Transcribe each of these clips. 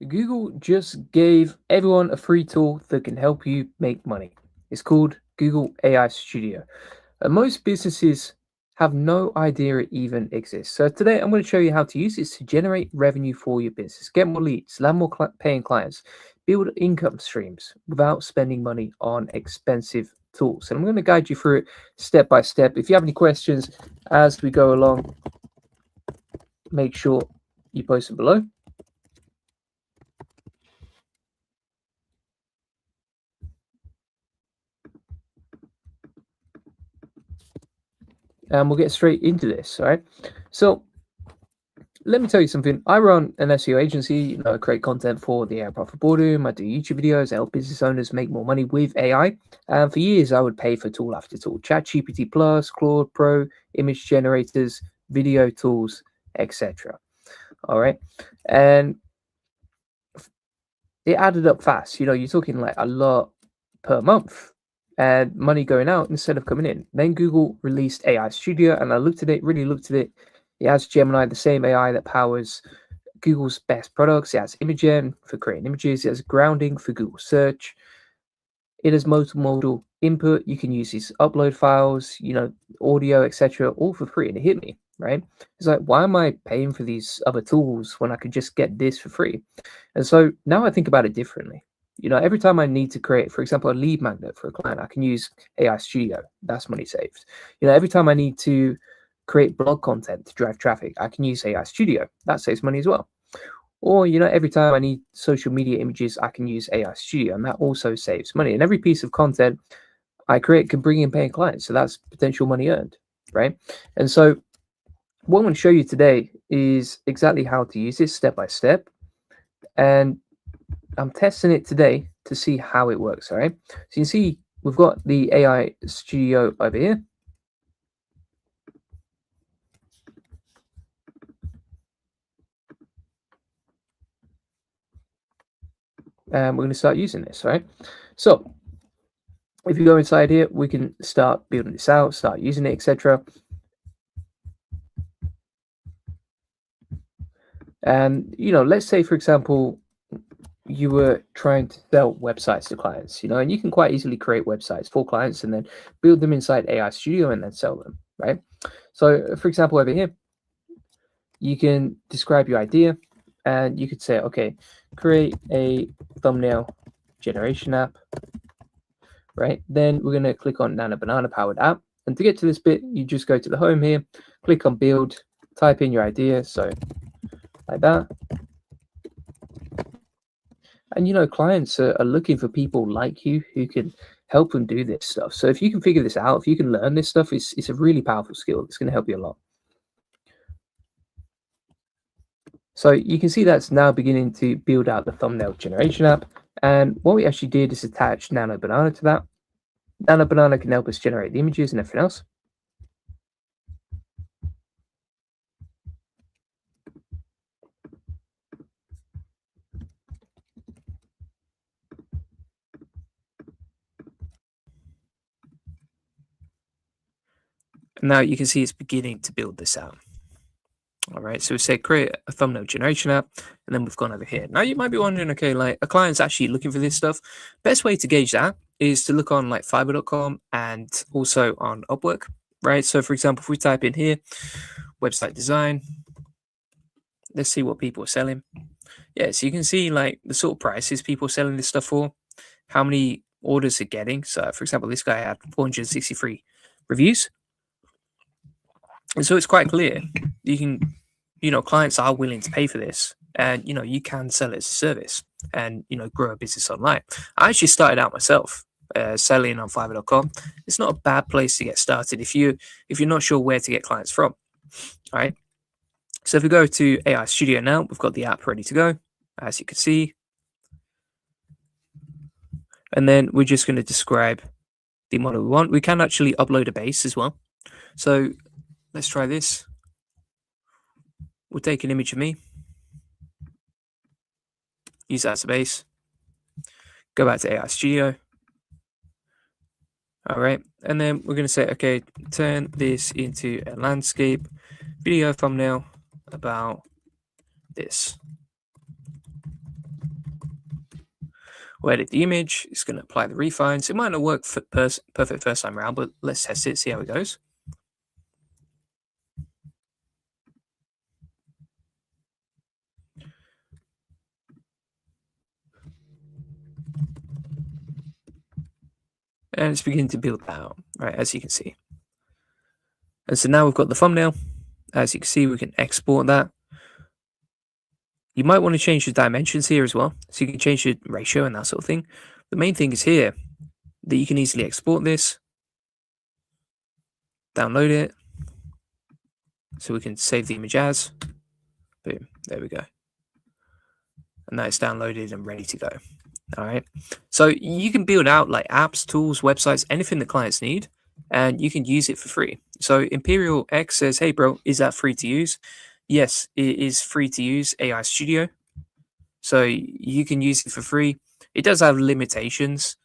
Google just gave everyone a free tool that can help you make money. It's called Google AI Studio. And most businesses have no idea it even exists. So today I'm going to show you how to use this to generate revenue for your business, get more leads, land more paying clients, build income streams without spending money on expensive tools. And I'm going to guide you through it step by step. If you have any questions as we go along, make sure you post them below. And we'll get straight into this. All right. So let me tell you something. I run an SEO agency. I create content for the AI Profit Boardroom. I do YouTube videos. I help business owners make more money with AI. And for years, I would pay for tool after tool: ChatGPT Plus, Claude Pro, image generators, video tools, etc. All right. And it added up fast. You're talking like a lot per month and money going out instead of coming in. Then Google released AI Studio, and I looked at it, really looked at it. It has Gemini, the same AI that powers Google's best products. It has Imagen for creating images. It has grounding for Google search. It has multimodal input. You can use these upload files, audio, etc., all for free. And it hit me, right? It's like, why am I paying for these other tools when I could just get this for free? And so now I think about it differently. Every time I need to create, for example, a lead magnet for a client, I can use AI Studio. That's money saved. Every time I need to create blog content to drive traffic, I can use AI Studio. That saves money as well. Or, every time I need social media images, I can use AI Studio, and that also saves money. And every piece of content I create can bring in paying clients. So that's potential money earned, right? And so what I'm going to show you today is exactly how to use this step by step. And I'm testing it today to see how it works, all right? So you can see we've got the AI Studio over here. And we're going to start using this, all right? So if you go inside here, we can start building this out, start using it, etc. And, let's say, for example, you were trying to sell websites to clients, and you can quite easily create websites for clients and then build them inside AI Studio and then sell them, right? So, for example, over here, you can describe your idea and you could say, okay, create a thumbnail generation app, right? Then we're going to click on Nano Banana powered app. And to get to this bit, you just go to the home here, click on build, type in your idea. So like that. And clients are looking for people like you who can help them do this stuff. So if you can figure this out, if you can learn this stuff, it's a really powerful skill. It's going to help you a lot. So you can see that's now beginning to build out the thumbnail generation app. And what we actually did is attach Nano Banana to that. Nano Banana can help us generate the images and everything else. Now you can see it's beginning to build this out. All right, so we say create a thumbnail generation app, and then we've gone over here. Now you might be wondering, okay, like a client's actually looking for this stuff. Best way to gauge that is to look on like fiverr.com and also on Upwork, right? So for example, if we type in here, website design, let's see what people are selling. Yeah, so you can see like the sort of prices people are selling this stuff for, how many orders they're getting. So for example, this guy had 463 reviews. And so it's quite clear you can, clients are willing to pay for this, and you can sell it as a service and grow a business online. I actually started out myself selling on fiverr.com. It's not a bad place to get started if you're not sure where to get clients from. All right. So if we go to AI Studio now, we've got the app ready to go, as you can see. And then we're just going to describe the model we want. We can actually upload a base as well. So let's try this. We'll take an image of me, use that as a base, go back to AI Studio. All right, and then we're going to say, okay, turn this into a landscape video thumbnail about this. We'll edit the image. It's going to apply the refines. It might not work for perfect first time around, but let's test it, see how it goes. And it's beginning to build that out, right, as you can see. And so now we've got the thumbnail. As you can see, we can export that. You might want to change the dimensions here as well. So you can change the ratio and that sort of thing. The main thing is here that you can easily export this, download it. So we can save the image as. Boom, there we go. And that is downloaded and ready to go. All right. So you can build out like apps, tools, websites, anything the clients need, and you can use it for free. So Imperial X says, hey, bro, is that free to use? Yes, it is free to use AI Studio. So you can use it for free. It does have limitations,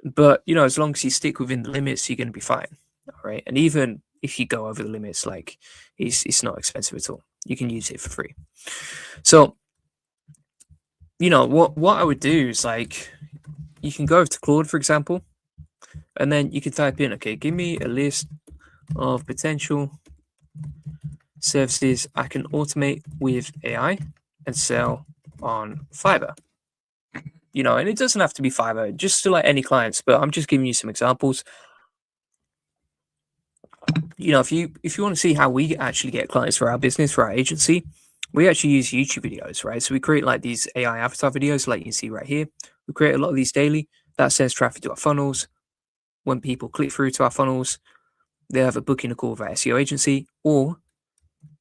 but you know, as long as you stick within the limits, you're going to be fine. All right. And even if you go over the limits, like it's not expensive at all. You can use it for free. So, you know, what I would do is like, you can go over to Claude, for example, and then you can type in, okay, give me a list of potential services I can automate with AI and sell on Fiverr. You know, and it doesn't have to be Fiverr, just to like any clients, but I'm just giving you some examples. You know, if you want to see how we actually get clients for our business, for our agency, we actually use YouTube videos, right? So we create like these AI avatar videos, like you can see right here. We create a lot of these daily. That sends traffic to our funnels. When people click through to our funnels, they have a booking a call with our SEO agency, or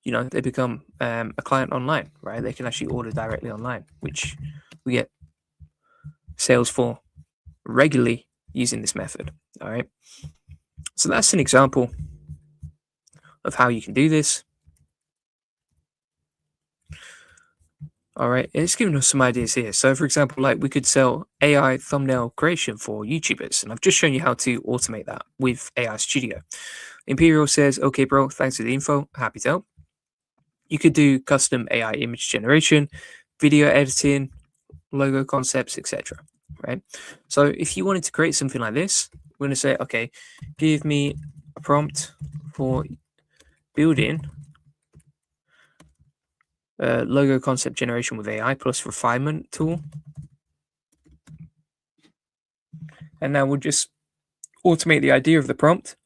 you know, they become a client online, right? They can actually order directly online, which we get sales for regularly using this method. All right. So that's an example of how you can do this. All right, and it's giving us some ideas here. So for example, like we could sell AI thumbnail creation for YouTubers, and I've just shown you how to automate that with AI Studio. Imperial says, okay, bro, thanks for the info. Happy to help. You could do custom AI image generation, video editing, logo concepts, etc. Right? So if you wanted to create something like this, we're going to say, okay, give me a prompt for building logo concept generation with AI plus refinement tool. And now we'll just automate the idea of the prompt.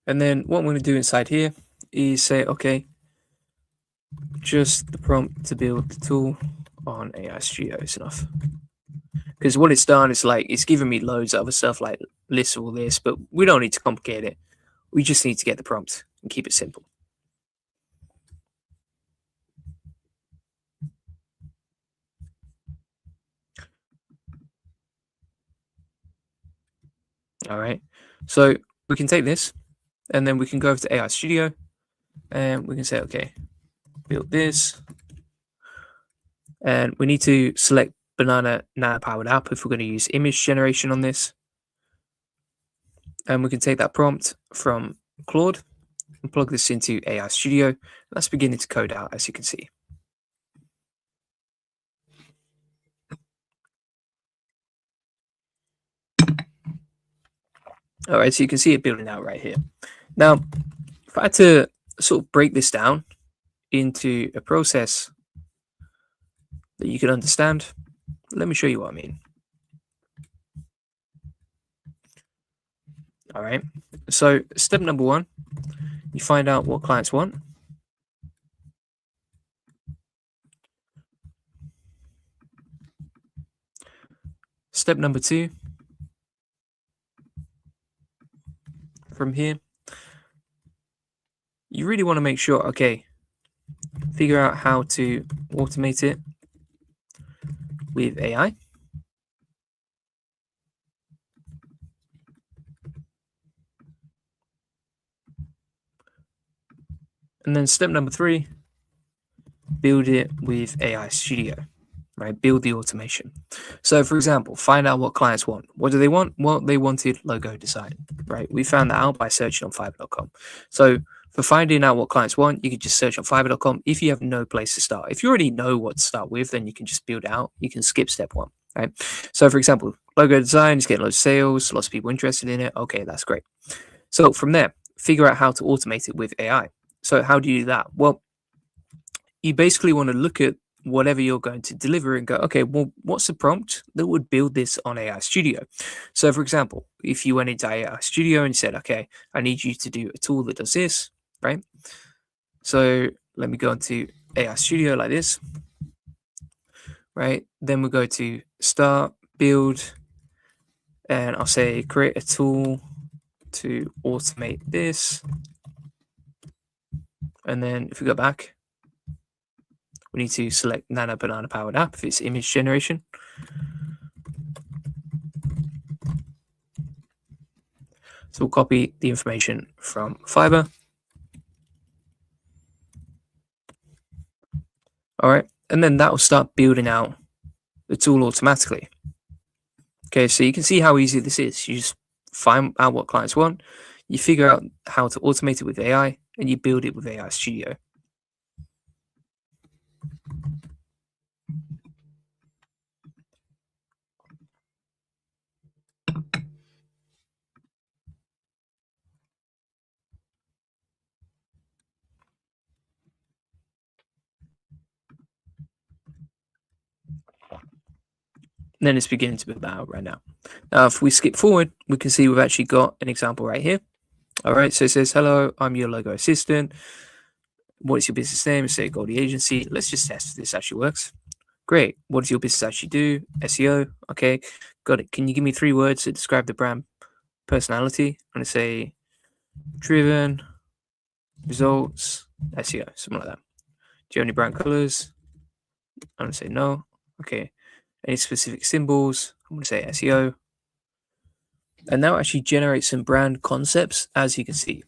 And then what I'm going to do inside here is say, okay, just the prompt to build the tool on AI Studio is enough. Because what it's done is like, it's given me loads of other stuff like lists all this, but we don't need to complicate it. We just need to get the prompt and keep it simple. All right. So we can take this and then we can go over to AI Studio and we can say, okay, build this. And we need to select Banana Nano Powered App if we're going to use image generation on this. And we can take that prompt from Claude and plug this into AI Studio. That's beginning to code out, as you can see. All right, so you can see it building out right here. Now, if I had to sort of break this down into a process that you can understand, let me show you what I mean. All right, so step number one, you find out what clients want. Step number two, from here, you really want to make sure, okay, figure out how to automate it with AI. And then step number three, build it with AI Studio. right? Build the automation. So, for example, find out what clients want. What do they want? Well, they wanted logo design, right? We found that out by searching on Fiverr.com. So, for finding out what clients want, you can just search on Fiverr.com if you have no place to start. If you already know what to start with, then you can just build it out. You can skip step one, right? So, for example, logo design is getting loads of sales, lots of people interested in it. Okay, that's great. So, from there, figure out how to automate it with AI. So, how do you do that? Well, you basically want to look at whatever you're going to deliver and go, okay, well, what's the prompt that would build this on AI Studio? So, for example, if you went into AI Studio and said, okay, I need you to do a tool that does this, right? So, let me go into AI Studio like this, right? Then we'll go to Start, Build, and I'll say create a tool to automate this. And then if we go back, we need to select Nano Banana Powered App if it's image generation. So we'll copy the information from Fiverr. All right. And then that will start building out the tool automatically. Okay. So you can see how easy this is. You just find out what clients want, you figure out how to automate it with AI, and you build it with AI Studio. And then it's beginning to build that out right now. Now, if we skip forward, we can see we've actually got an example right here. All right, so it says, hello, I'm your logo assistant. What is your business name? Say Goldie Agency. Let's just test if this actually works. Great. What does your business actually do? SEO. Okay, got it. Can you give me 3 words to describe the brand personality? I'm going to say driven, results, SEO, something like that. Do you have any brand colors? I'm going to say no. Okay. Any specific symbols? I'm going to say SEO. And now actually generate some brand concepts, as you can see.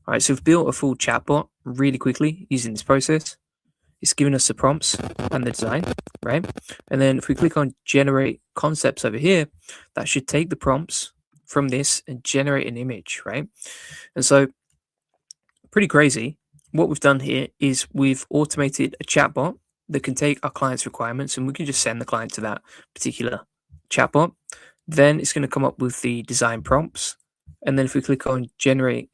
All right, so we've built a full chatbot really quickly using this process. It's giving us the prompts and the design, right? And then if we click on generate concepts over here, that should take the prompts from this and generate an image, right? And so pretty crazy. What we've done here is we've automated a chatbot that can take our client's requirements and we can just send the client to that particular chatbot. Then it's going to come up with the design prompts. And then if we click on generate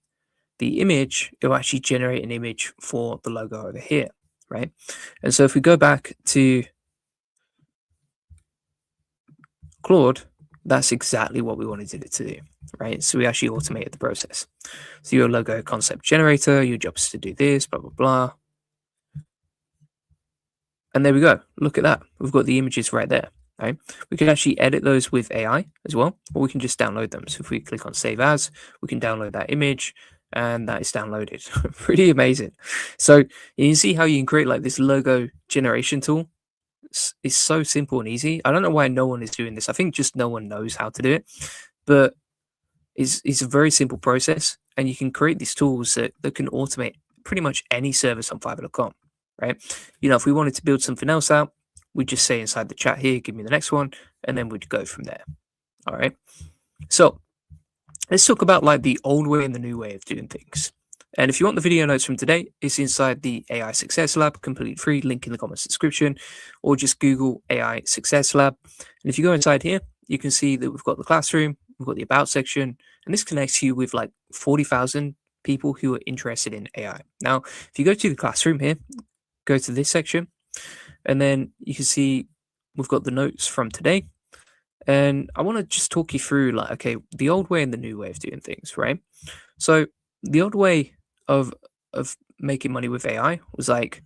the image, it will actually generate an image for the logo over here, right? And so if we go back to Claude, that's exactly what we wanted it to do, right? So we actually automated the process. So your logo concept generator, your job is to do this, blah, blah, blah. And there we go. Look at that. We've got the images right there, right? We can actually edit those with AI as well, or we can just download them. So if we click on save as, we can download that image and that is downloaded. Pretty amazing. So you can see how you can create like this logo generation tool. It's so simple and easy. I don't know why no one is doing this. I think just no one knows how to do it, but it's a very simple process and you can create these tools that can automate pretty much any service on Fiverr.com, right? You know, if we wanted to build something else out, we'd just say inside the chat here, give me the next one, and then we'd go from there. All right. So let's talk about like the old way and the new way of doing things. And if you want the video notes from today, it's inside the AI Success Lab, completely free, link in the comments description, or just Google AI Success Lab. And if you go inside here, you can see that we've got the classroom, we've got the about section, and this connects you with like 40,000 people who are interested in AI. Now, if you go to the classroom here, go to this section, and then you can see we've got the notes from today. And I want to just talk you through like, okay, the old way and the new way of doing things, right? So the old way of making money with AI was like,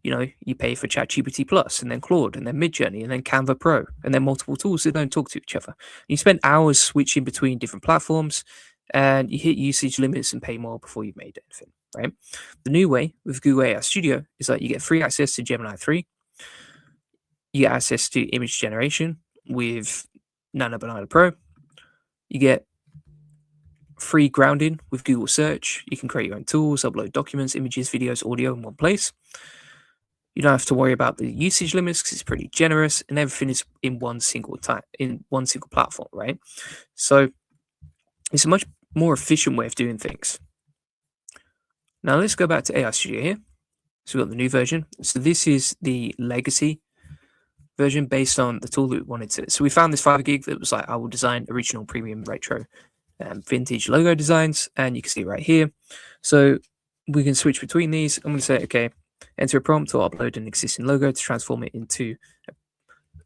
you know, you pay for ChatGPT Plus and then Claude and then Midjourney and then Canva Pro and then multiple tools that don't talk to each other. You spend hours switching between different platforms and you hit usage limits and pay more before you've made anything, right? The new way with Google AI Studio is that you get free access to Gemini 3. You get access to image generation with Nano Banana Pro. You get free grounding with Google Search. You can create your own tools, upload documents, images, videos, audio in one place. You don't have to worry about the usage limits because it's pretty generous, and everything is in one single platform, right? So it's a much more efficient way of doing things. Now let's go back to AI Studio here. So we've got the new version. So this is the legacy version based on the tool that we wanted to. So we found this 5 gig that was like, I will design original premium retro vintage logo designs, and you can see right here. So we can switch between these. I'm going to say, okay, enter a prompt or upload an existing logo to transform it into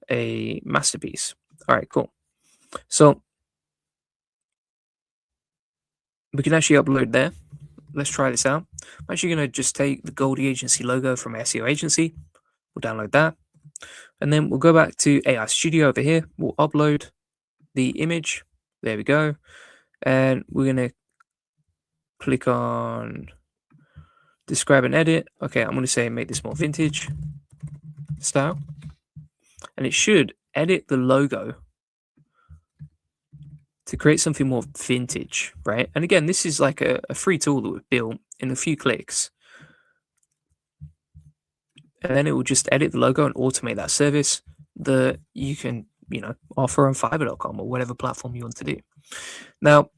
a masterpiece. All right, cool. So we can actually upload there. Let's try this out. I'm actually going to just take the Goldie agency logo from SEO agency. We'll download that. And then we'll go back to AI Studio over here. We'll upload the image. There we go. And we're going to click on describe and edit. Okay, I'm going to say make this more vintage style. And it should edit the logo to create something more vintage, right? And again, this is like a free tool that we've built in a few clicks. And then it will just edit the logo and automate that service that you can, offer on Fiverr.com or whatever platform you want to do. Now,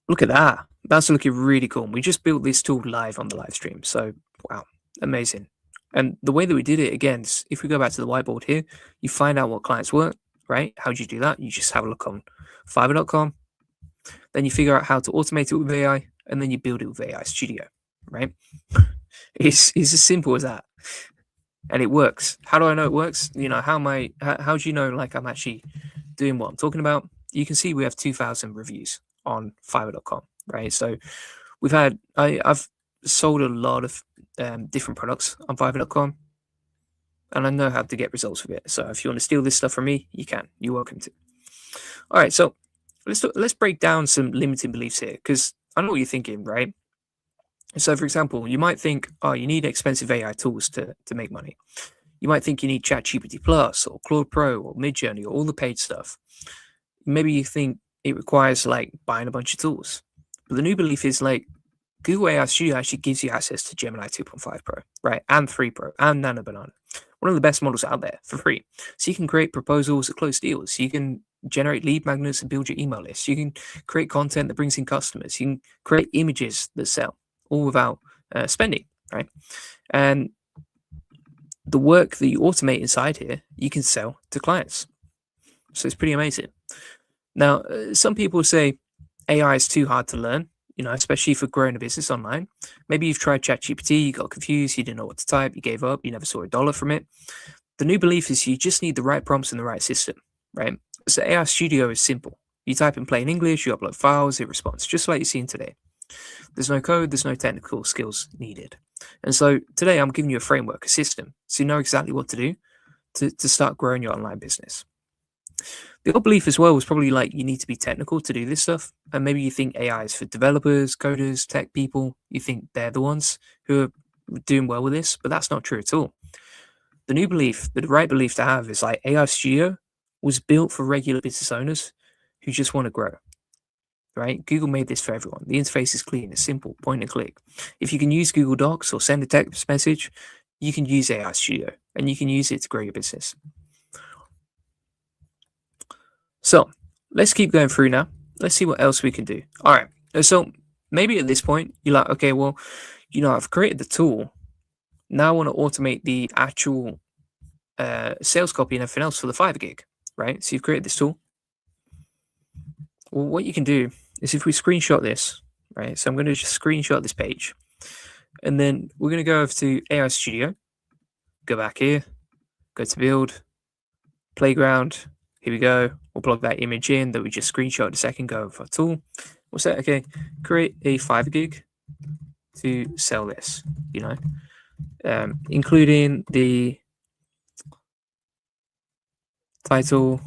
look at that. That's looking really cool. We just built this tool live on the live stream. So, wow, amazing. And the way that we did it, again, if we go back to the whiteboard here, you find out what clients work, right? How do you do that? You just have a look on Fiverr.com. Then you figure out how to automate it with AI, and then you build it with AI Studio, right? It's as simple as that. And it works. How do I know it works? How do you know like I'm actually doing what I'm talking about? You can see we have 2,000 reviews on Fiverr.com, right? So I've sold a lot of different products on Fiverr.com, and I know how to get results with it. So if you want to steal this stuff from me, you can. You're welcome to. All right, so let's break down some limiting beliefs here, because I know what you're thinking, right? So, for example, you might think, oh, you need expensive AI tools to make money. You might think you need ChatGPT Plus or Claude Pro or Midjourney or all the paid stuff. Maybe you think it requires like buying a bunch of tools. But the new belief is like Google AI Studio actually gives you access to Gemini 2.5 Pro, right? And 3 Pro and Nano Banana. One of the best models out there for free. So you can create proposals that close deals. You can generate lead magnets and build your email list. You can create content that brings in customers. You can create images that sell, all without spending, right? And the work that you automate inside here, you can sell to clients. So it's pretty amazing. Now, some people say AI is too hard to learn, especially for growing a business online. Maybe you've tried ChatGPT, you got confused, you didn't know what to type, you gave up, you never saw $1 from it. The new belief is you just need the right prompts and the right system, right? So AI Studio is simple. You type in plain English, you upload files, it responds, just like you've seen today. There's no code, there's no technical skills needed. And so today I'm giving you a framework, a system, so you know exactly what to do to start growing your online business. The old belief as well was probably like you need to be technical to do this stuff. And maybe you think AI is for developers, coders, tech people. You think they're the ones who are doing well with this, but that's not true at all. The new belief, the right belief to have is like AI Studio was built for regular business owners who just want to grow. Right? Google made this for everyone. The interface is clean, it's simple, point and click. If you can use Google Docs or send a text message, you can use AI Studio and you can use it to grow your business. So let's keep going through now. Let's see what else we can do. All right. So maybe at this point, you're like, okay, well, I've created the tool. Now I want to automate the actual sales copy and everything else for the 5 gig, right? So you've created this tool. Well, what you can do is if we screenshot this, right? So I'm going to just screenshot this page. And then we're going to go over to AI Studio. Go back here. Go to Build. Playground. Here we go. We'll plug that image in that we just screenshot a second ago for tool. We'll say, okay, create a 5 gig to sell this, including the title,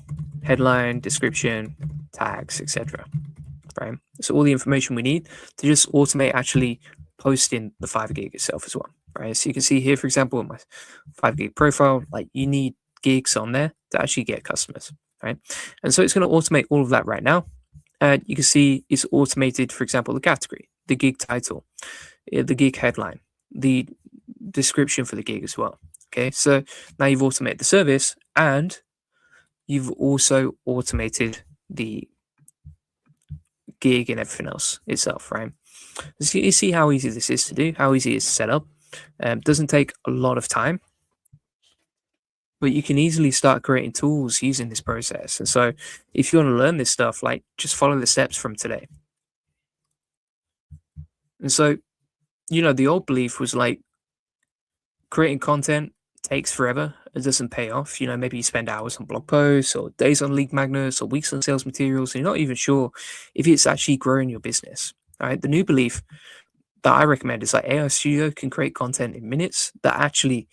headline, description, tags, etc. Right? So all the information we need to just automate actually posting the 5 gig itself as well. Right? So you can see here, for example, in my 5 gig profile, like you need gigs on there to actually get customers. Right? And so it's going to automate all of that right now. And you can see it's automated, for example, the category, the gig title, the gig headline, the description for the gig as well. Okay, so now you've automated the service and you've also automated the gig and everything else itself, right? So you see how easy this is to do, how easy it is to set up. Doesn't take a lot of time, but you can easily start creating tools using this process. And so if you want to learn this stuff, like just follow the steps from today. And so, the old belief was like creating content takes forever. It doesn't pay off. Maybe you spend hours on blog posts or days on lead magnets or weeks on sales materials, and you're not even sure if it's actually growing your business. All right. The new belief that I recommend is like AI Studio can create content in minutes that actually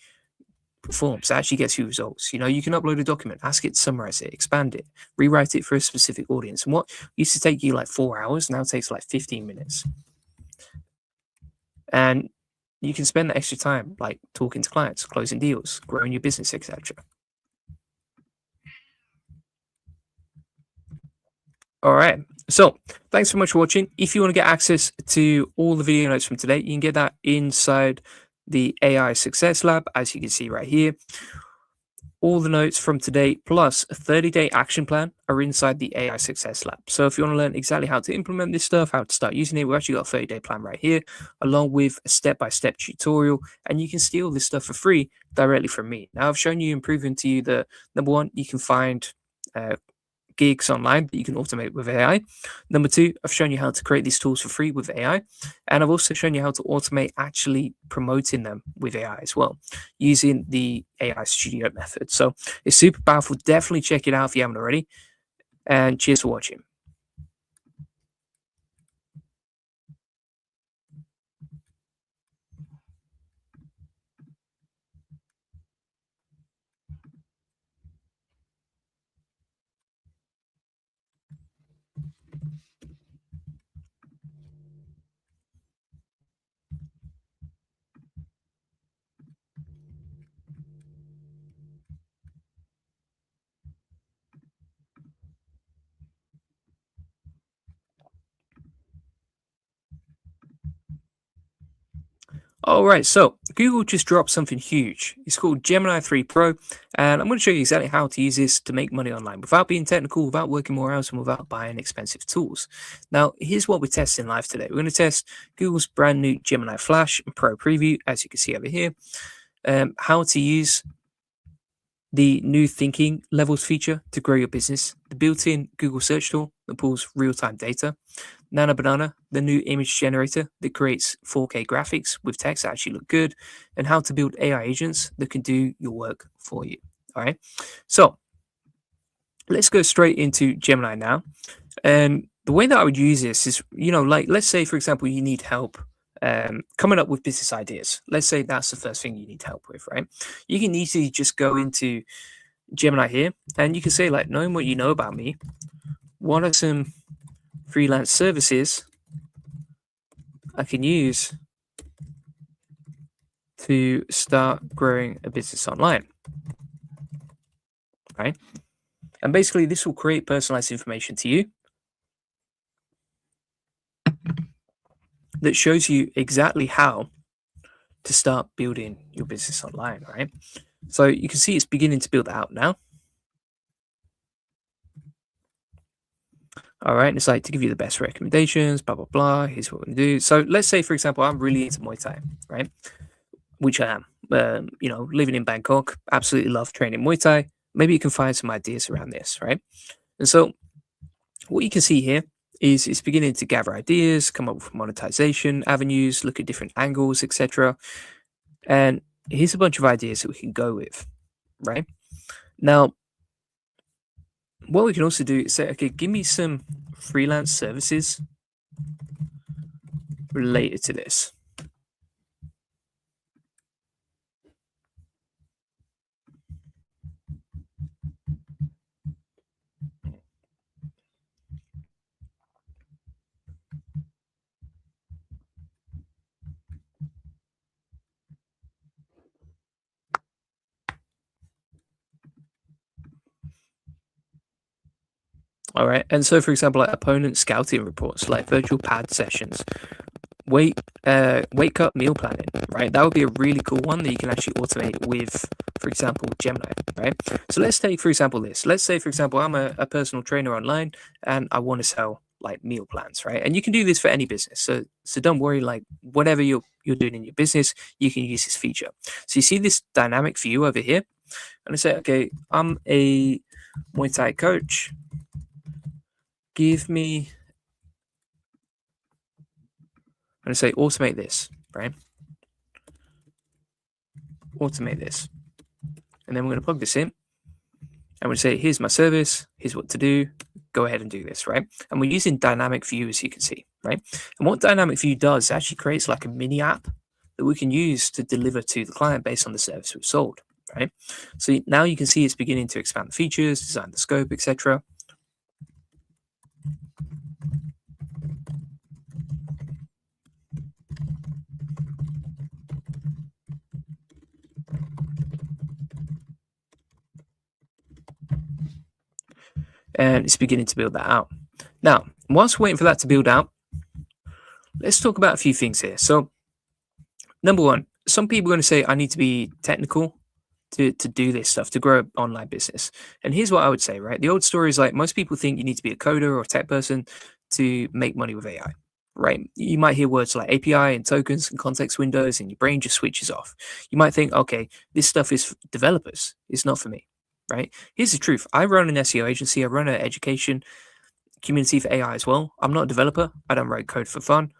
performs, that actually gets you results. You can upload a document, ask it to summarize it, expand it, rewrite it for a specific audience. And what used to take you like 4 hours now takes like 15 minutes. And you can spend that extra time like talking to clients, closing deals, growing your business, etc. All right. So thanks so much for watching. If you want to get access to all the video notes from today, you can get that inside the AI Success Lab, as you can see right here. All the notes from today plus a 30-day action plan are inside the AI Success Lab. So if you want to learn exactly how to implement this stuff, how to start using it, we've actually got a 30-day plan right here, along with a step-by-step tutorial, and you can steal this stuff for free directly from me. Now, I've shown you and proven to you that, number one, you can find gigs online that you can automate with AI. Number two, I've shown you how to create these tools for free with AI. And I've also shown you how to automate actually promoting them with AI as well, using the AI Studio method. So it's super powerful. Definitely check it out if you haven't already. And cheers for watching. All right, so Google just dropped something huge. It's called Gemini 3 Pro, and I'm going to show you exactly how to use this to make money online without being technical, without working more hours, and without buying expensive tools. Now, here's what we're testing live today. We're going to test Google's brand new Gemini Flash and Pro Preview, as you can see over here, how to use the new thinking levels feature to grow your business, the built-in Google search tool that pulls real-time data, Nana Banana, the new image generator that creates 4K graphics with text that actually look good, and how to build AI agents that can do your work for you. All right. So let's go straight into Gemini now. And the way that I would use this is, like, let's say, for example, you need help coming up with business ideas. Let's say that's the first thing you need help with, right? You can easily just go into Gemini here and you can say, like, knowing what you know about me, what are some freelance services I can use to start growing a business online, right? And basically this will create personalized information to you that shows you exactly how to start building your business online, right? So you can see it's beginning to build out now. All right, and it's like to give you the best recommendations, blah, blah, blah. Here's what we're going to do. So let's say, for example, I'm really into Muay Thai, right? Which I am. Living in Bangkok, absolutely love training Muay Thai. Maybe you can find some ideas around this, right? And so what you can see here is it's beginning to gather ideas, come up with monetization avenues, look at different angles, etc. And here's a bunch of ideas that we can go with, right? Now, what we can also do is say, okay, give me some freelance services related to this. All right. And so, for example, like opponent scouting reports, like virtual pad sessions, wake up meal planning, right? That would be a really cool one that you can actually automate with, for example, Gemini, right? So let's take, for example, this. Let's say, for example, I'm a personal trainer online and I want to sell like meal plans, right? And you can do this for any business. So don't worry, like whatever you're doing in your business, you can use this feature. So you see this dynamic view over here, and I say, okay, I'm a Muay Thai coach. Give me, I'm going to say automate this, right? Automate this. And then we're going to plug this in. And we say, here's my service, here's what to do, go ahead and do this, right? And we're using dynamic view, as you can see, right? And what dynamic view does actually creates like a mini app that we can use to deliver to the client based on the service we've sold, right? So now you can see it's beginning to expand the features, design the scope, etc. And it's beginning to build that out. Now, whilst waiting for that to build out, let's talk about a few things here. So, number one, some people are going to say, I need to be technical to do this stuff, to grow an online business. And here's what I would say, right? The old story is like most people think you need to be a coder or a tech person to make money with AI, right? You might hear words like API and tokens and context windows, and your brain just switches off. You might think, okay, this stuff is for developers. It's not for me, right? Here's the truth. I run an SEO agency. I run an education community for AI as well. I'm not a developer. I don't write code for fun.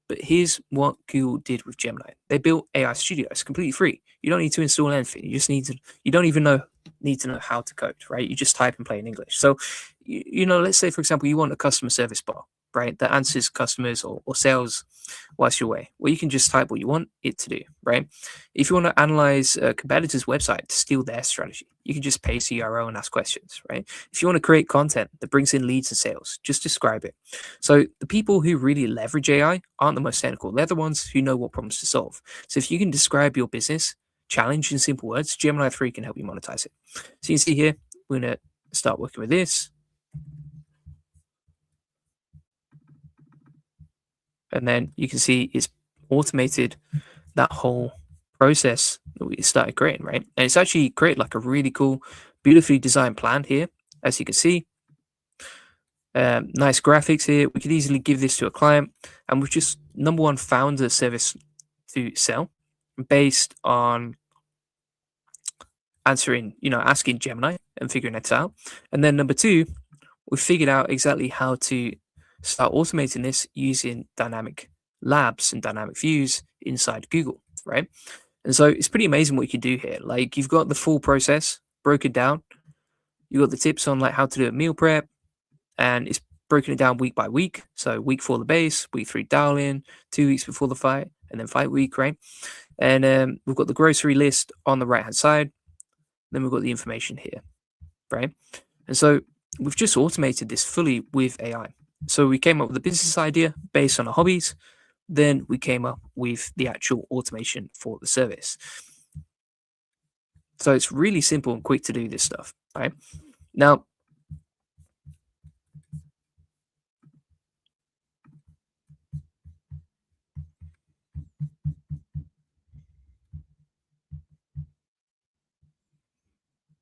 But here's what Google did with Gemini. They built AI Studio. It's completely free. You don't need to install anything. You just need to, you don't even need to know how to code, right? You just type and play in English. So, let's say, for example, you want a customer service bot, right? That answers customers or sales whilst you're away. Well, you can just type what you want it to do, right? If you want to analyze a competitor's website to steal their strategy, you can just paste the URL and ask questions, right? If you want to create content that brings in leads and sales, just describe it. So the people who really leverage AI aren't the most technical. They're the ones who know what problems to solve. So if you can describe your business challenge in simple words, Gemini 3 can help you monetize it. So you can see here, we're going to start working with this. And then you can see it's automated that whole process that we started creating, right? And it's actually created like a really cool, beautifully designed plan here, as you can see. Nice graphics here. We could easily give this to a client, and we've just number one found a service to sell based on asking Gemini and figuring it out. And then number two, we figured out exactly how to start automating this using dynamic labs and dynamic views inside Google, right? And so it's pretty amazing what you can do here. Like you've got the full process broken down. You've got the tips on like how to do a meal prep, and it's broken it down week by week. So week 4 the base, week 3 dial in, 2 weeks before the fight, and then fight week, right? And we've got the grocery list on the right hand side. Then we've got the information here, right? And so we've just automated this fully with AI. So we came up with a business idea based on our hobbies. Then we came up with the actual automation for the service. So it's really simple and quick to do this stuff, right? Now,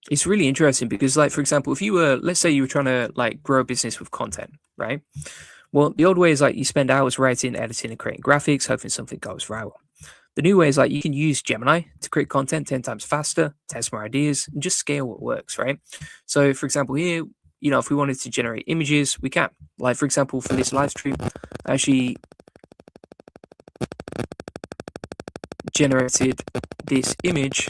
it's really interesting because, like, for example, if you were, let's say you were trying to like grow a business with content, right? Well, the old way is like you spend hours writing, editing, and creating graphics, hoping something goes viral. The new way is like you can use Gemini to create content 10 times faster, test more ideas, and just scale what works, right? So, for example, here, if we wanted to generate images, we can. Like, for example, for this live stream, I actually generated this image,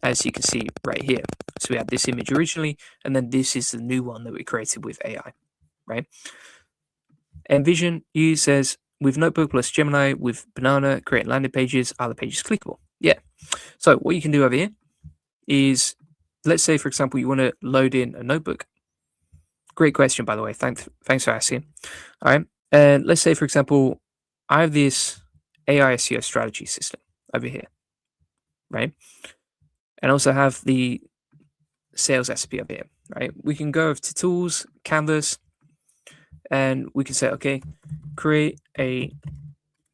as you can see right here. So we had this image originally, and then this is the new one that we created with AI, right? Envision you says with Notebook plus Gemini with Banana, create landing pages, are the pages clickable? Yeah. So what you can do over here is, let's say, for example, you want to load in a notebook. Great question, by the way. Thanks for asking. All right. And let's say, for example, I have this AI SEO strategy system over here, right? And also have the sales recipe over here, right? We can go over to tools, canvas, and we can say, okay, create a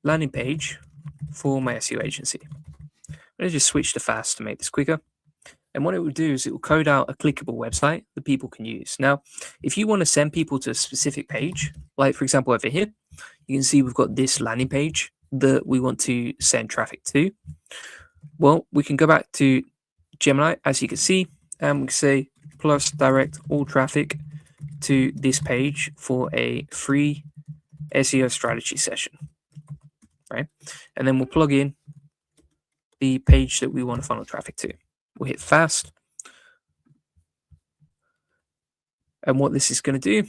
landing page for my SEO agency. I'm going to just switch to fast to make this quicker. And what it will do is it will code out a clickable website that people can use. Now, if you want to send people to a specific page, like for example over here, you can see we've got this landing page that we want to send traffic to. Well, we can go back to Gemini, as you can see, and we can say plus direct all traffic to this page for a free SEO strategy session, right? And then we'll plug in the page that we want to funnel traffic to. We'll hit fast. And what this is going to do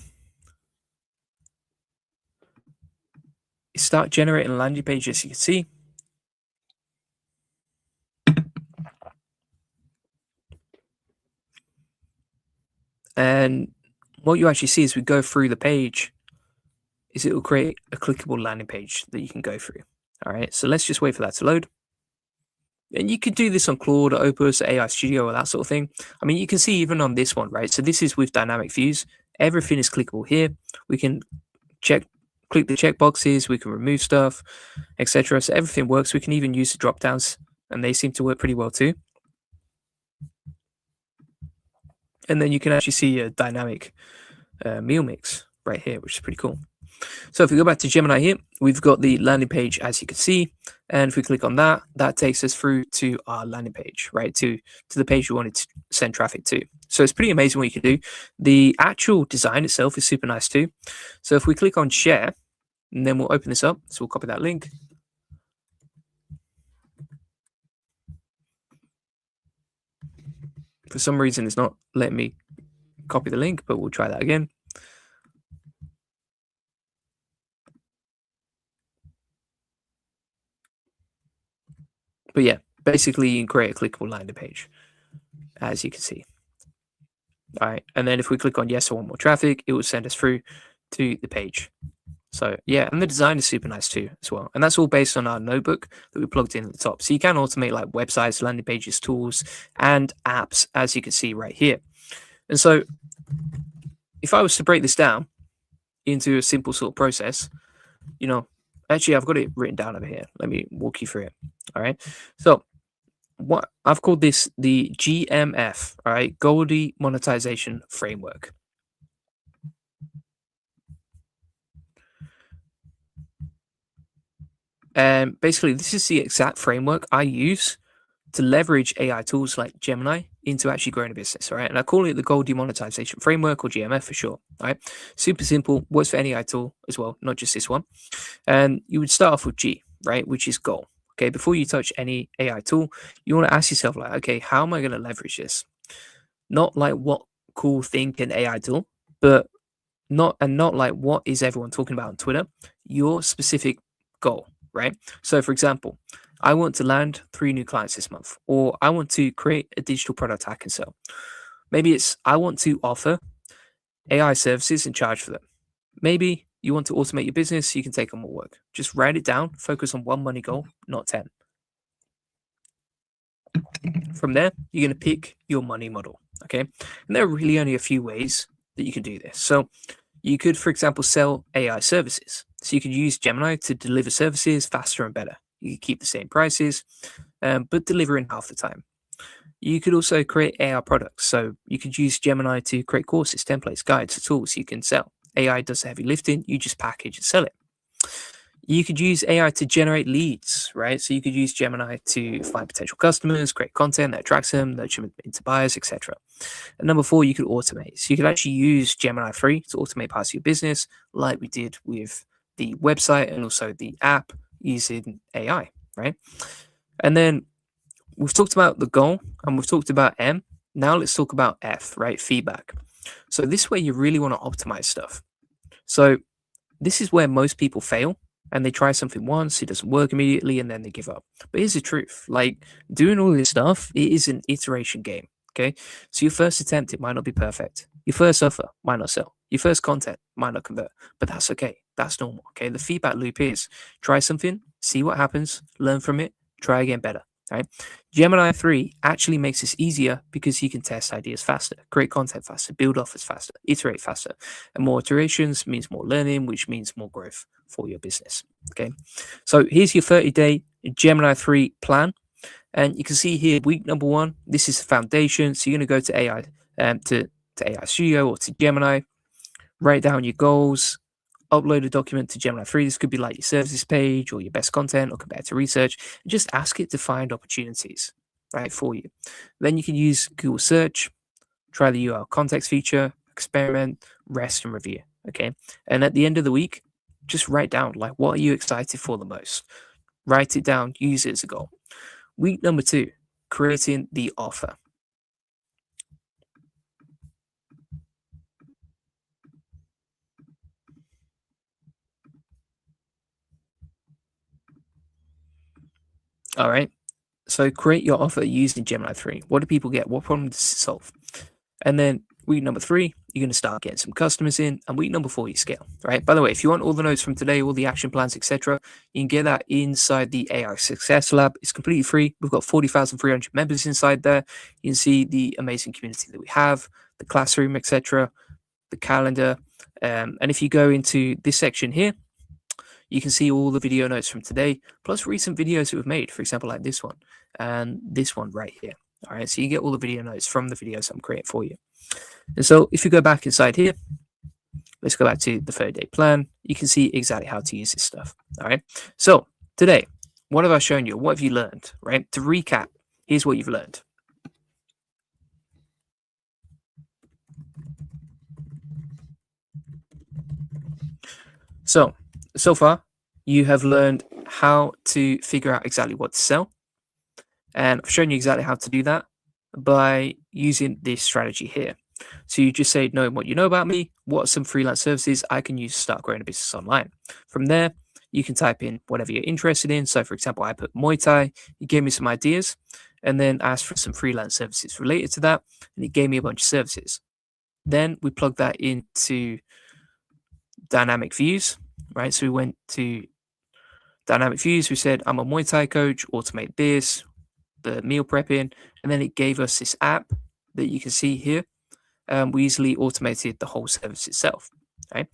is start generating a landing page, as you can see. And what you actually see as we go through the page is it will create a clickable landing page that you can go through. All right, so let's just wait for that to load. And you could do this on Claude, Opus, AI Studio, or that sort of thing. I mean, you can see even on this one, right? So this is with dynamic views. Everything is clickable here. We can click the check boxes. We can remove stuff, etc. So everything works. We can even use the drop downs, and they seem to work pretty well too. And then you can actually see a dynamic meal mix right here, which is pretty cool. So if we go back to Gemini here, we've got the landing page, as you can see. And if we click on that, that takes us through to our landing page, right? To the page we wanted to send traffic to. So it's pretty amazing what you can do. The actual design itself is super nice too. So if we click on share, and then we'll open this up. So we'll copy that link. For some reason, it's not letting me copy the link, but we'll try that again. But yeah, basically you can create a clickable landing page, as you can see. All right, and then if we click on yes, I want more traffic, it will send us through to the page. So yeah, and the design is super nice too as well. And that's all based on our notebook that we plugged in at the top. So you can automate like websites, landing pages, tools, and apps, as you can see right here. And so if I was to break this down into a simple sort of process, you know, actually I've got it written down over here. Let me walk you through it. All right. So what I've called this the GMF, all right, Goldie Monetization Framework. And basically, this is the exact framework I use to leverage AI tools like Gemini into actually growing a business. All right. And I call it the Goldie Monetization Framework, or GMF for short. All right. Super simple, works for any AI tool as well, not just this one. And you would start off with G, right, which is goal. Okay. Before you touch any AI tool, you want to ask yourself, like, okay, how am I going to leverage this? Not like what cool thing can AI do, but not like what is everyone talking about on Twitter, your specific goal. Right. So, for example, I want to land 3 new clients this month, or I want to create a digital product I can sell. Maybe it's I want to offer AI services and charge for them. Maybe you want to automate your business so you can take on more work. Just write it down, focus on one money goal, not 10. From there, you're going to pick your money model. Okay. And there are really only a few ways that you can do this. So you could, for example, sell AI services. So you could use Gemini to deliver services faster and better. You could keep the same prices, but deliver in half the time. You could also create AI products. So you could use Gemini to create courses, templates, guides, tools you can sell. AI does the heavy lifting. You just package and sell it. You could use AI to generate leads, right? So you could use Gemini to find potential customers, create content that attracts them, nurture them into buyers, etc. And number 4, you could automate. So you could actually use Gemini 3 to automate parts of your business, like we did with the website and also the app using AI, right? And then we've talked about the goal and we've talked about M. Now let's talk about F, right? Feedback. So this is where you really want to optimize stuff. So this is where most people fail. And they try something once, it doesn't work immediately, and then they give up. But here's the truth. Like, doing all this stuff, it is an iteration game, okay? So your first attempt, it might not be perfect. Your first offer might not sell. Your first content might not convert. But that's okay. That's normal, okay? The feedback loop is try something, see what happens, learn from it, try again better, right? Gemini 3 actually makes this easier because you can test ideas faster, create content faster, build offers faster, iterate faster. And more iterations means more learning, which means more growth. for your business. Okay, so here's your 30-day Gemini 3 plan. And you can see here, week number 1, this is the foundation. So you're going to go to AI, to AI Studio or to Gemini, write down your goals, upload a document to Gemini 3. This could be like your services page or your best content or compare to research. And just ask it to find opportunities, right, for you. Then you can use Google search, try the URL context feature, experiment, rest and review. Okay. And at the end of the week, just write down, like, what are you excited for the most? Write it down, use it as a goal. Week number 2, creating the offer. All right. So create your offer using Gemini 3. What do people get? What problem does it solve? And then week number 3, you're going to start getting some customers in. And week number 4, you scale, right? By the way, if you want all the notes from today, all the action plans, etc., you can get that inside the AI Success Lab. It's completely free. We've got 40,300 members inside there. You can see the amazing community that we have, the classroom, etc., the calendar. And if you go into this section here, you can see all the video notes from today, plus recent videos that we've made, for example, like this one and this one right here. All right, so you get all the video notes from the videos I'm creating for you. And so if you go back inside here, let's go back to the 30-day plan. You can see exactly how to use this stuff. All right, so today, what have I shown you? What have you learned, right? To recap, here's what you've learned. So far, you have learned how to figure out exactly what to sell. And I've shown you exactly how to do that by using this strategy here. So you just say, knowing what you know about me, what are some freelance services I can use to start growing a business online. From there, you can type in whatever you're interested in. So for example, I put Muay Thai, it gave me some ideas, and then asked for some freelance services related to that, and it gave me a bunch of services. Then we plugged that into dynamic views, right? So we went to dynamic views. We said, I'm a Muay Thai coach, automate this, the meal prepping, and then it gave us this app that you can see here. We easily automated the whole service itself, right?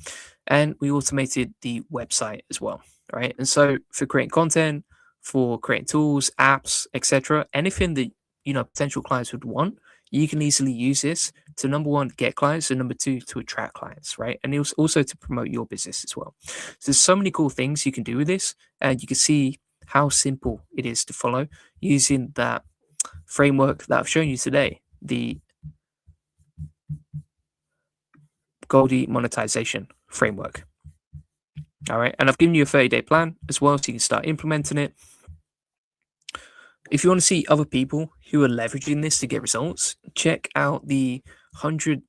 And we automated the website as well, right? And so for creating content, for creating tools, apps, etc., anything that potential clients would want, you can easily use this to, number 1, get clients, and number 2, to attract clients, right? And also to promote your business as well. So there's so many cool things you can do with this, and you can see how simple it is to follow using that framework that I've shown you today, the Goldie monetization framework. All right, and I've given you a 30-day plan as well, so you can start implementing it. If you want to see other people who are leveraging this to get results, check out the 100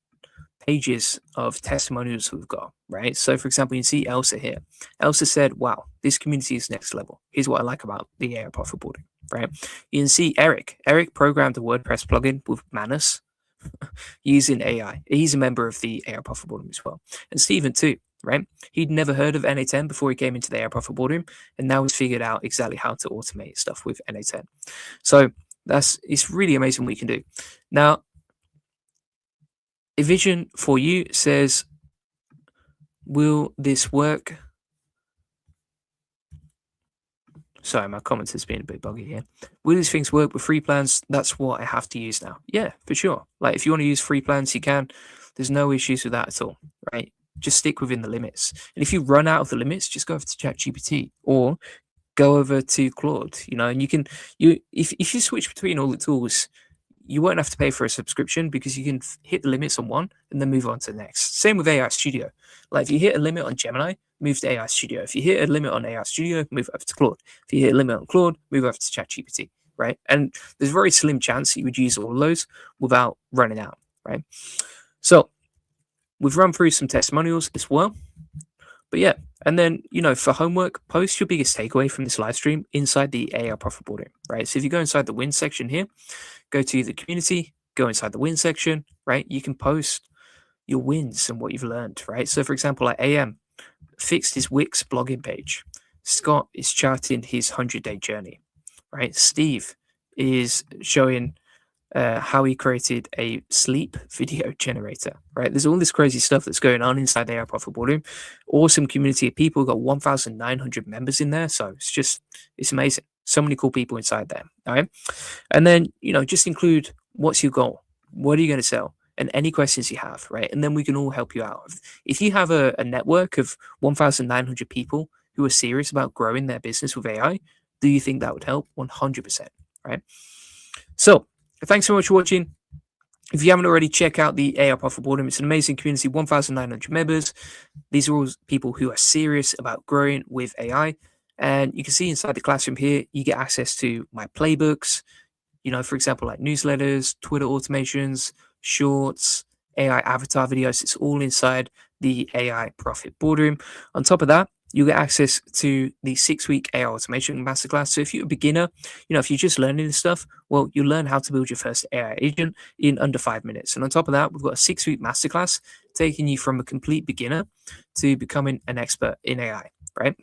pages of testimonials we've got, right? So for example, you can see Elsa here. Elsa said, wow, this community is next level. Here's what I like about the AI profit boarding, right? You can see Eric. Eric programmed a WordPress plugin with Manus using AI. He's a member of the AI profit boarding as well. And Stephen too, right? He'd never heard of NA10 before he came into the AI profit boarding, and now he's figured out exactly how to automate stuff with NA10. So it's really amazing what you can do. Now, a vision for you says, will this work? Sorry, my comments has been a bit buggy here. Will these things work with free plans? That's what I have to use now. Yeah, for sure. Like if you want to use free plans, you can. There's no issues with that at all, right? Just stick within the limits. And if you run out of the limits, just go over to ChatGPT or go over to Claude, and if you switch between all the tools, you won't have to pay for a subscription because you can hit the limits on one and then move on to the next. Same with AI Studio. Like if you hit a limit on Gemini, move to AI Studio. If you hit a limit on AI Studio, move over to Claude. If you hit a limit on Claude, move over to ChatGPT, right? And there's a very slim chance that you would use all of those without running out, right? So we've run through some testimonials as well. But yeah, and then, for homework, post your biggest takeaway from this live stream inside the AI profit boarding, right? So if you go inside the win section here, go to the community, go inside the win section, right? You can post your wins and what you've learned, right? So for example, like AM fixed his Wix blogging page. Scott is charting his 100-day journey, right? Steve is showing how he created a sleep video generator, right? There's all this crazy stuff that's going on inside the AI Profit Boardroom. Awesome community of people, got 1,900 members in there. So it's amazing. So many cool people inside there. All right. And then, just include what's your goal? What are you going to sell? And any questions you have, right? And then we can all help you out. If you have a network of 1,900 people who are serious about growing their business with AI, do you think that would help? 100%, right? So, thanks so much for watching. If you haven't already, check out the AI Profit Boardroom. It's an amazing community, 1,900 members. These are all people who are serious about growing with AI. And you can see inside the classroom here, you get access to my playbooks, for example, like newsletters, Twitter automations, shorts, AI avatar videos. It's all inside the AI Profit Boardroom. On top of that, you get access to the 6-week AI automation masterclass. So if you're a beginner, if you're just learning this stuff, well, you learn how to build your first AI agent in under 5 minutes. And on top of that, we've got a 6-week masterclass taking you from a complete beginner to becoming an expert in AI, right?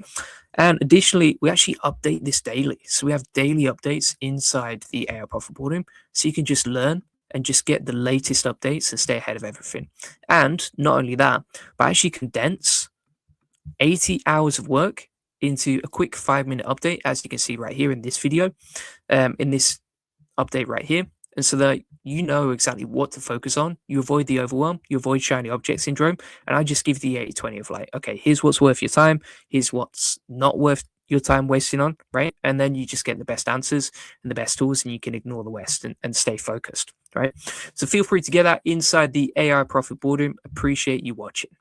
And additionally, we actually update this daily. So we have daily updates inside the AI Profit Boardroom. So you can just learn and just get the latest updates and stay ahead of everything. And not only that, but actually condense 80 hours of work into a quick 5-minute update, as you can see right here in this video, in this update right here. And so that you know exactly what to focus on. You avoid the overwhelm, you avoid shiny object syndrome. And I just give the 80-20 of like, okay, here's what's worth your time, here's what's not worth your time wasting on, right? And then you just get the best answers and the best tools, and you can ignore the West and stay focused, right? So feel free to get that inside the AI Profit Boardroom. Appreciate you watching.